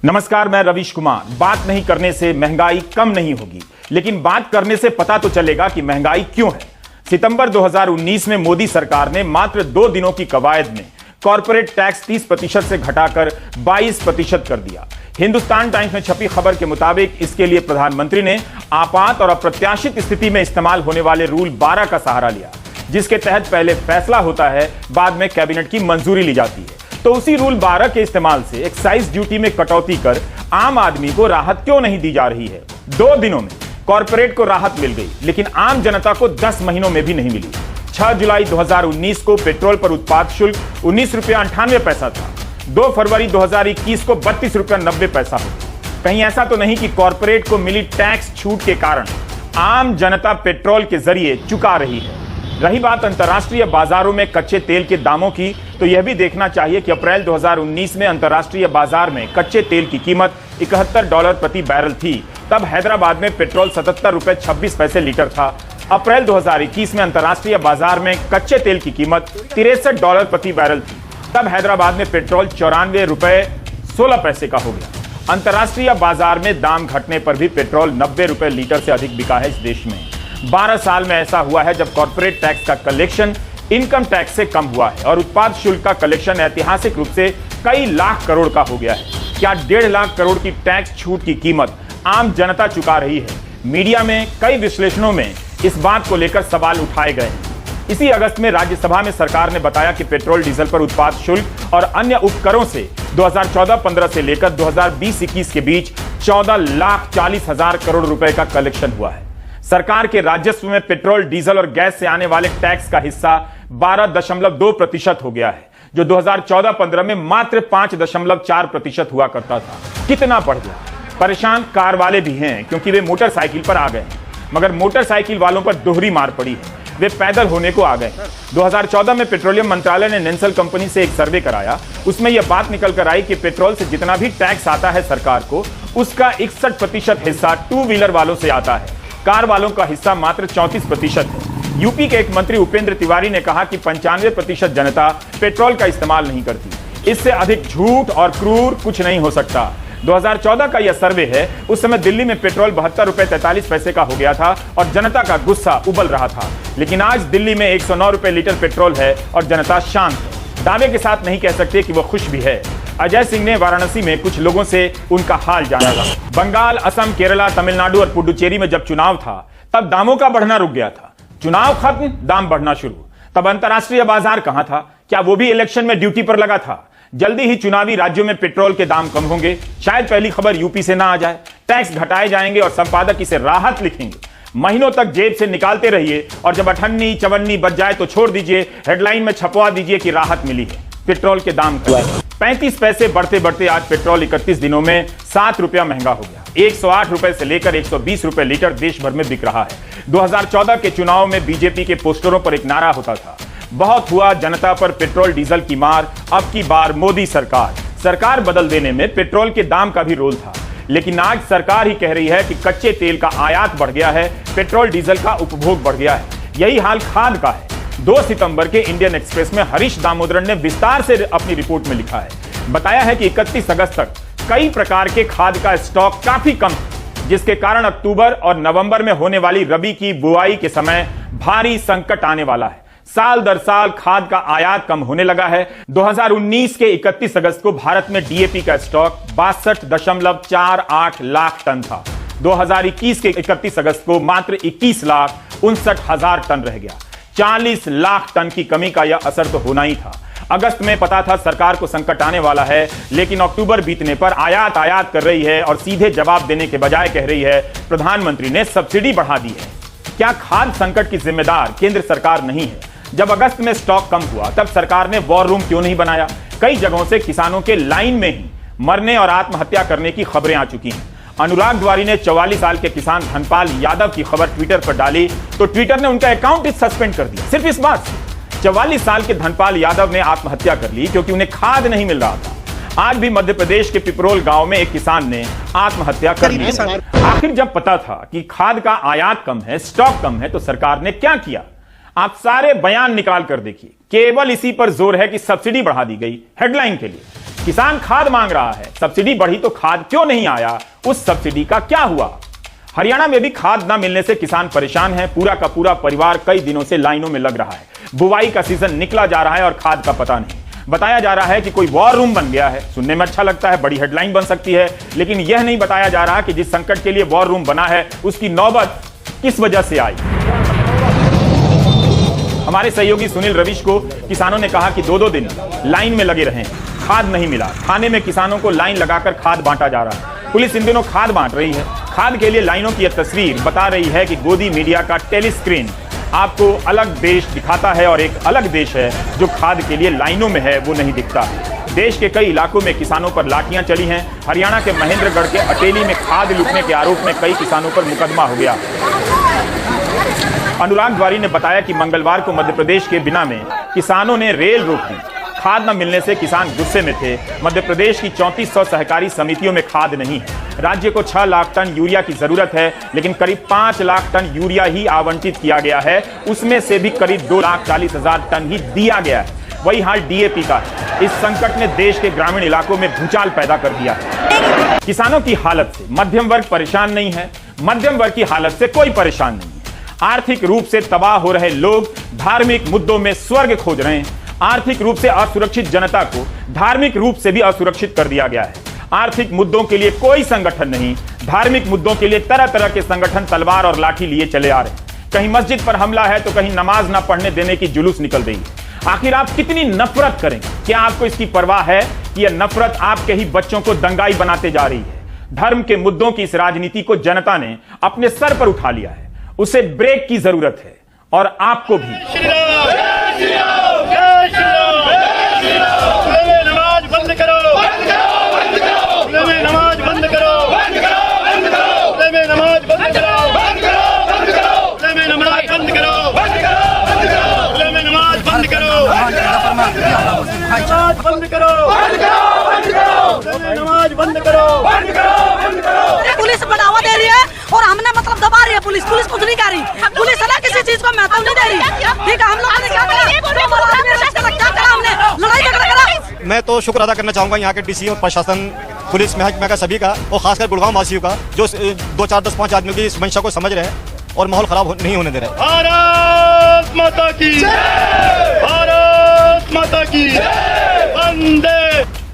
नमस्कार, मैं रवीश कुमार। बात नहीं करने से महंगाई कम नहीं होगी, लेकिन बात करने से पता तो चलेगा कि महंगाई क्यों है। सितंबर 2019 में मोदी सरकार ने मात्र 2 दिनों की कवायद में कॉर्पोरेट टैक्स 30% से घटाकर 22% कर दिया। हिंदुस्तान टाइम्स में छपी खबर के मुताबिक इसके लिए प्रधानमंत्री ने आपात और अप्रत्याशित स्थिति में इस्तेमाल होने वाले रूल 12 का सहारा लिया, जिसके तहत पहले फैसला होता है, बाद में कैबिनेट की मंजूरी ली जाती है। तो उसी रूल 12 के इस्तेमाल से एक्साइज ड्यूटी में कटौती कर आम आदमी को राहत क्यों नहीं दी जा रही है। 2 दिनों में कॉर्पोरेट को राहत मिल गई, लेकिन आम जनता को 10 महीनों में भी नहीं मिली। 6 जुलाई 2019 को पेट्रोल पर उत्पाद शुल्क 19 रुपया 98 पैसा था। 2 फरवरी 2021 को 32 रुपया 90 पैसा हो। कहीं ऐसा तो नहीं कि कॉर्पोरेट को मिली टैक्स छूट के कारण आम जनता पेट्रोल के जरिए चुका रही है। रही बात अंतर्राष्ट्रीय बाजारों में कच्चे तेल के दामों की, तो यह भी देखना चाहिए कि अप्रैल 2019 में अंतर्राष्ट्रीय बाजार में कच्चे तेल की कीमत $71 प्रति बैरल थी। तब हैदराबाद में पेट्रोल $77.26 लीटर था। अप्रैल 2021 में अंतर्राष्ट्रीय बाजार में कच्चे तेल की कीमत $63 प्रति बैरल थी। तब हैदराबाद में पेट्रोल $94.16 का हो गया। अंतर्राष्ट्रीय बाजार में दाम घटने पर भी पेट्रोल $90 लीटर से अधिक बिका है इस देश में। 12 साल में ऐसा हुआ है जब कॉर्पोरेट टैक्स का कलेक्शन इनकम टैक्स से कम हुआ है और उत्पाद शुल्क का कलेक्शन ऐतिहासिक रूप से कई लाख करोड़ का हो गया है। क्या 1.5 लाख करोड़ की टैक्स छूट की कीमत आम जनता चुका रही है? मीडिया में कई विश्लेषणों में इस बात को लेकर सवाल उठाए गए हैं। इसी अगस्त में राज्यसभा में सरकार ने बताया कि पेट्रोल डीजल पर उत्पाद शुल्क और अन्य उपकरों से 2014-15 से लेकर 2020-21 के बीच 14,40,000 करोड़ रुपए का कलेक्शन हुआ है। सरकार के राजस्व में पेट्रोल, डीजल और गैस से आने वाले टैक्स का हिस्सा 12.2% हो गया है, जो 2014-15 में मात्र 5.4% हुआ करता था। कितना बढ़ गया। परेशान कार वाले भी हैं, क्योंकि वे मोटरसाइकिल पर आ गए हैं, मगर मोटरसाइकिल वालों पर दोहरी मार पड़ी है। वे पैदल होने को आ गए। 2014 में पेट्रोलियम मंत्रालय ने नेंसल कंपनी से एक सर्वे कराया। उसमें यह बात निकल कर आई कि पेट्रोल से जितना भी टैक्स आता है सरकार को, उसका 61% हिस्सा 2 व्हीलर वालों से आता है। कार वालों का हिस्सा मात्र 34% है। यूपी के एक मंत्री उपेंद्र तिवारी ने कहा कि 95% जनता पेट्रोल का इस्तेमाल नहीं करती। इससे अधिक झूठ और क्रूर कुछ नहीं हो सकता। 2014 का यह सर्वे है। उस समय दिल्ली में पेट्रोल $72.43 का हो गया था और जनता का गुस्सा उबल रहा था। लेकिन आज दिल्ली में 109 रुपए लीटर पेट्रोल है और जनता शांत है। दावे के साथ नहीं कह सकते कि वह खुश भी है। अजय सिंह ने वाराणसी में कुछ लोगों से उनका हाल जाना था। बंगाल, असम, केरला, तमिलनाडु और पुडुचेरी में जब चुनाव था, तब दामों का बढ़ना रुक गया था। चुनाव खत्म, दाम बढ़ना शुरू। तब अंतर्राष्ट्रीय बाजार कहां था? क्या वो भी इलेक्शन में ड्यूटी पर लगा था? जल्दी ही चुनावी राज्यों में पेट्रोल के दाम कम होंगे। शायद पहली खबर यूपी से ना आ जाए। टैक्स घटाए जाएंगे और संपादक इसे राहत लिखेंगे। महीनों तक जेब से निकालते रहिए और जब अठन्नी चवन्नी बच जाए तो छोड़ दीजिए, हेडलाइन में छपवा दीजिए कि राहत मिली है। पेट्रोल के दाम 35 पैसे बढ़ते बढ़ते आज पेट्रोल 31 दिनों में 7 रुपया महंगा हो गया। 108 रुपए से लेकर 120 रुपए लीटर देश भर में बिक रहा है। 2014 के चुनाव में बीजेपी के पोस्टरों पर एक नारा होता था, बहुत हुआ जनता पर पेट्रोल डीजल की मार, अब की बार मोदी सरकार। सरकार बदल देने में पेट्रोल के दाम का भी रोल था। लेकिन आज सरकार ही कह रही है कि कच्चे तेल का आयात बढ़ गया है, पेट्रोल डीजल का उपभोग बढ़ गया है। यही हाल खाद का है। 2 सितंबर के इंडियन एक्सप्रेस में हरीश दामोदरन ने विस्तार से अपनी रिपोर्ट में लिखा है। बताया है कि 31 अगस्त तक कई प्रकार के खाद का स्टॉक काफी कम था, जिसके कारण अक्टूबर और नवंबर में होने वाली रबी की बुआई के समय भारी संकट आने वाला है। साल दर साल खाद का आयात कम होने लगा है। 2019 के 31 अगस्त को भारत में डीएपी का स्टॉक 62.48 लाख टन था। 2021 के 31 अगस्त को मात्र 21,59,000 टन रह गया। 40 लाख टन की कमी का यह असर तो होना ही था। अगस्त में पता था सरकार को संकट आने वाला है, लेकिन अक्टूबर बीतने पर आयात कर रही है और सीधे जवाब देने के बजाय कह रही है प्रधानमंत्री ने सब्सिडी बढ़ा दी है। क्या खाद्य संकट की जिम्मेदार केंद्र सरकार नहीं है? जब अगस्त में स्टॉक कम हुआ, तब सरकार ने वॉर रूम क्यों नहीं बनाया? कई जगहों से किसानों के लाइन में ही मरने और आत्महत्या करने की खबरें आ चुकी हैं। अनुराग द्वारी ने 44 साल के किसान धनपाल यादव की खबर ट्विटर पर डाली तो ट्विटर ने उनका अकाउंट सस्पेंड कर दिया। सिर्फ इस बात से 44 साल के धनपाल यादव ने आत्महत्या कर ली क्योंकि उन्हें खाद नहीं मिल रहा था। आज भी मध्य प्रदेश के पिपरोल गांव में एक किसान ने आत्महत्या कर ली। आखिर जब पता था कि खाद का आयात कम है, स्टॉक कम है, तो सरकार ने क्या किया? आप सारे बयान निकाल कर देखिए। केवल इसी पर जोर है कि सब्सिडी बढ़ा दी गई, हेडलाइन के लिए। किसान खाद मांग रहा है, सब्सिडी बढ़ी तो खाद क्यों नहीं आया, उस सब्सिडी का क्या हुआ। हरियाणा में भी खाद न मिलने से किसान परेशान है। पूरा का पूरा परिवार कई दिनों से लाइनों में लग रहा है। बुवाई का सीजन निकला जा रहा है और खाद का पता नहीं। बताया जा रहा है कि कोई वॉर रूम बन गया है। सुनने में अच्छा लगता है, बड़ी हेडलाइन बन सकती है, लेकिन यह नहीं बताया जा रहा कि जिस संकट के लिए वॉर रूम बना है उसकी नौबत किस वजह से आई। हमारे सहयोगी सुनील रविश को किसानों ने कहा कि 2-2 दिन लाइन में लगे रहे, खाद नहीं मिला। थाने में किसानों को लाइन लगाकर खाद बांटा जा रहा है। पुलिस इन दिनों खाद बांट रही है। खाद के लिए लाइनों की यह तस्वीर बता रही है कि गोदी मीडिया का टेलीस्क्रीन आपको अलग देश दिखाता है और एक अलग देश है जो खाद के लिए लाइनों में है वो नहीं दिखता। देश के कई इलाकों में किसानों पर लाठियां चली हैं। हरियाणा के महेंद्रगढ़ के अटेली में खाद लूटने के आरोप में कई किसानों पर मुकदमा हो गया। अनुराग द्वारी ने बताया कि मंगलवार को मध्य प्रदेश के बिना में किसानों ने रेल रोक दी। खाद न मिलने से किसान गुस्से में थे। मध्य प्रदेश की 3400 सहकारी समितियों में खाद नहीं है। राज्य को 6 लाख टन यूरिया की जरूरत है, लेकिन करीब 5 लाख टन यूरिया ही आवंटित किया गया है। उसमें से भी करीब 2,40,000 टन ही दिया गया है। वही हाल डीएपी का है। इस संकट ने देश के ग्रामीण इलाकों में भूचाल पैदा कर दिया है। किसानों की हालत से मध्यम वर्ग परेशान नहीं है, मध्यम वर्ग की हालत से कोई परेशान नहीं है। आर्थिक रूप से तबाह हो रहे लोग धार्मिक मुद्दों में स्वर्ग खोज रहे हैं। आर्थिक रूप से असुरक्षित जनता को धार्मिक रूप से भी असुरक्षित कर दिया गया है। आर्थिक मुद्दों के लिए कोई संगठन नहीं, धार्मिक मुद्दों के लिए तरह तरह के संगठन तलवार और लाठी लिए चले आ रहे हैं। कहीं मस्जिद पर हमला है तो कहीं नमाज ना पढ़ने देने की जुलूस निकल रही है। आखिर आप कितनी नफरत करेंगे? क्या आपको इसकी परवाह है कि यह नफरत आपके ही बच्चों को दंगाई बनाते जा रही है? धर्म के मुद्दों की इस राजनीति को जनता ने अपने सर पर उठा लिया है। उसे ब्रेक की जरूरत है और आपको भी। नमाज बंद करो, नमाज बंद करो, नमाज बंद करो, नमाज बंद करो, नमाज बंद करो, नमाज बंद करो, नमाज बंद करो। पुलिस बढ़ावा दे रही है और हमने मतलब दबा रही है। पुलिस कुछ नहीं कर रही। पुलिस है ना किसी चीज को महत्व नहीं दे रही। ठीक है, हम लोगों ने क्या करा? हमने लड़ाई झगड़ा करा। मैं तो शुक्र अदा करना चाहूँगा यहाँ के डीसी और प्रशासन, पुलिस महकमा का, सभी का, और खासकर गुड़गांव वासियों का, जो 2, 4, 10, 5 आदमियों की इस मंशा को समझ रहे हैं और माहौल खराब नहीं होने दे रहे। भारत माता की, भारत माता की वंदे।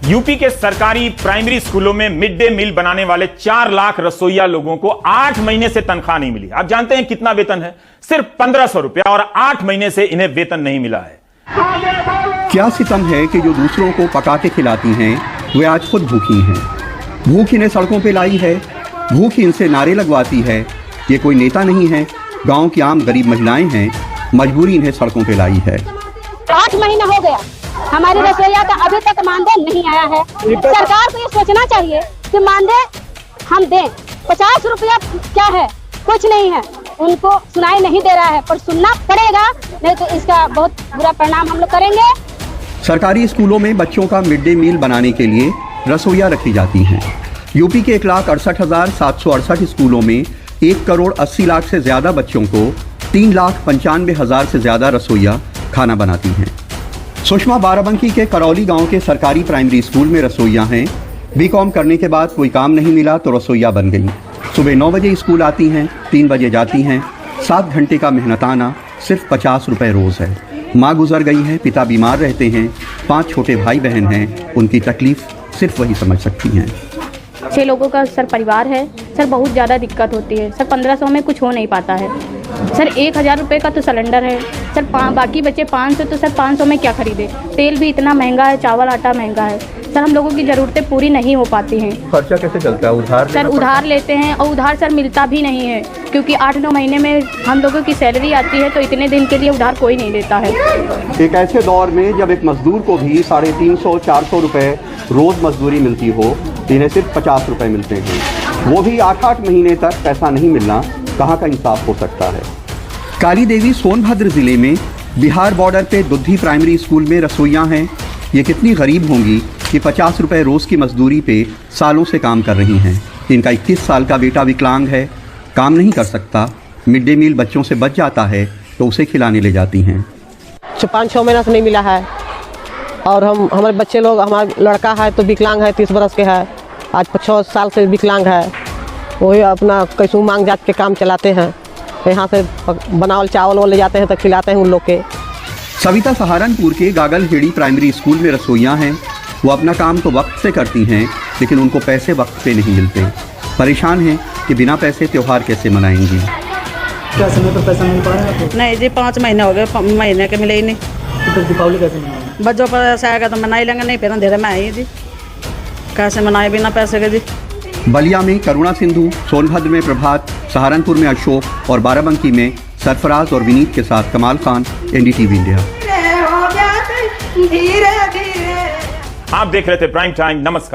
यूपी के सरकारी प्राइमरी स्कूलों में मिड डे मील बनाने वाले 4 लाख रसोइया लोगों को 8 महीने से तनख्वाह नहीं मिली। आप जानते हैं कितना वेतन है? सिर्फ 1500 रुपया, और 8 महीने से इन्हें वेतन नहीं मिला है। क्या सितम है कि जो दूसरों को पका के खिलाती हैं वे आज खुद भूखी हैं। भूख इन्हें सड़कों पे लाई है, भूख इनसे नारे लगवाती है। ये कोई नेता नहीं है, गांव की आम गरीब महिलाएं हैं, मजबूरी इन्हें सड़कों पे लाई है। 8 महीना हो गया, हमारी रसोइया का अभी तक मानदेय नहीं आया है। सरकार को ये सोचना चाहिए कि मानदेय हम दें। 50 रुपया क्या है? कुछ नहीं है। उनको सुनाई नहीं दे रहा है, पर सुनना पड़ेगा, नहीं तो इसका बहुत बुरा परिणाम हम लोग करेंगे। सरकारी स्कूलों में बच्चों का मिड डे मील बनाने के लिए रसोइया रखी जाती हैं। यूपी के 1,68,768 स्कूलों में 1 करोड़ 80 लाख से ज्यादा बच्चों को 3,95,000 से ज्यादा रसोइया खाना बनाती हैं। सुषमा बाराबंकी के करौली गांव के सरकारी प्राइमरी स्कूल में रसोइया हैं। बीकॉम करने के बाद कोई काम नहीं मिला तो रसोइया बन गई। सुबह 9 बजे स्कूल आती हैं, 3 बजे जाती हैं। 7 घंटे का मेहनताना सिर्फ 50 रुपए रोज है। माँ गुजर गई है, पिता बीमार रहते हैं, 5 छोटे भाई बहन हैं। उनकी तकलीफ सिर्फ वही समझ सकती हैं। 6 लोगों का सर परिवार है सर, बहुत ज़्यादा दिक्कत होती है सर। 1500 में कुछ हो नहीं पाता है सर। 1000 रुपये का तो सिलेंडर है सर, बाकी बचे 500, तो सर 500 में क्या खरीदे? तेल भी इतना महंगा है, चावल आटा महंगा है सर। हम लोगों की ज़रूरतें पूरी नहीं हो पाती हैं। खर्चा कैसे चलता है? उधार सर उधार लेते हैं, और उधार सर मिलता भी नहीं है, क्योंकि 8-9 महीने में हम लोगों की सैलरी आती है, तो इतने दिन के लिए उधार कोई नहीं देता है। एक ऐसे दौर में जब एक मजदूर को भी 350-400 रुपए रोज मजदूरी मिलती हो, इन्हें सिर्फ 50 रुपए मिलते हैं। वो भी 8-8 महीने तक पैसा नहीं मिलना, कहाँ का इंसाफ हो सकता है? काली देवी सोनभद्र जिले में बिहार बॉर्डर पे दुद्धी प्राइमरी स्कूल में रसोइया हैं। ये कितनी गरीब होंगी कि 50 रुपए रोज की मजदूरी पे सालों से काम कर रही हैं। इनका 21 साल का बेटा विकलांग है, काम नहीं कर सकता। मिड डे मील बच्चों से बच जाता है तो उसे खिलाने ले जाती हैं। 5-6 महीना से नहीं मिला है, और हम हमारे बच्चे लोग, हमारा लड़का है तो विकलांग है, 30 बरस के है, आज 6 साल से विकलांग है। वही अपना कैसू मांग जात के काम चलाते हैं, यहाँ से बनावल चावल वो ले जाते हैं तो खिलाते हैं उन लोग के। सविता सहारनपुर के गागलहेड़ी प्राइमरी स्कूल में रसोइयाँ हैं। वो अपना काम तो वक्त से करती हैं, लेकिन उनको पैसे वक्त पे नहीं मिलते। परेशान हैं कि बिना पैसे त्यौहार कैसे मनाएंगी। क्या समय पर पैसा मिल पा रहा है आपको? नहीं जी, 5 महीने हो गए, महीने के मिले ही नहीं। तो फिर दीपावली कैसे मनाएंगे? बच्चों पर ऐसा आएगा तो मना ही लेंगे, नहीं फिर अंधेरे में आएंगे जी। कैसे मनाए बिना पैसे के जी। बलिया में करुणा सिंधु, सोनभद्र में प्रभात, सहारनपुर में अशोक और बाराबंकी में सरफराज और विनीत के साथ कमाल खान, एनडीटीवी इंडिया। आप देख रहे थे प्राइम टाइम। नमस्कार।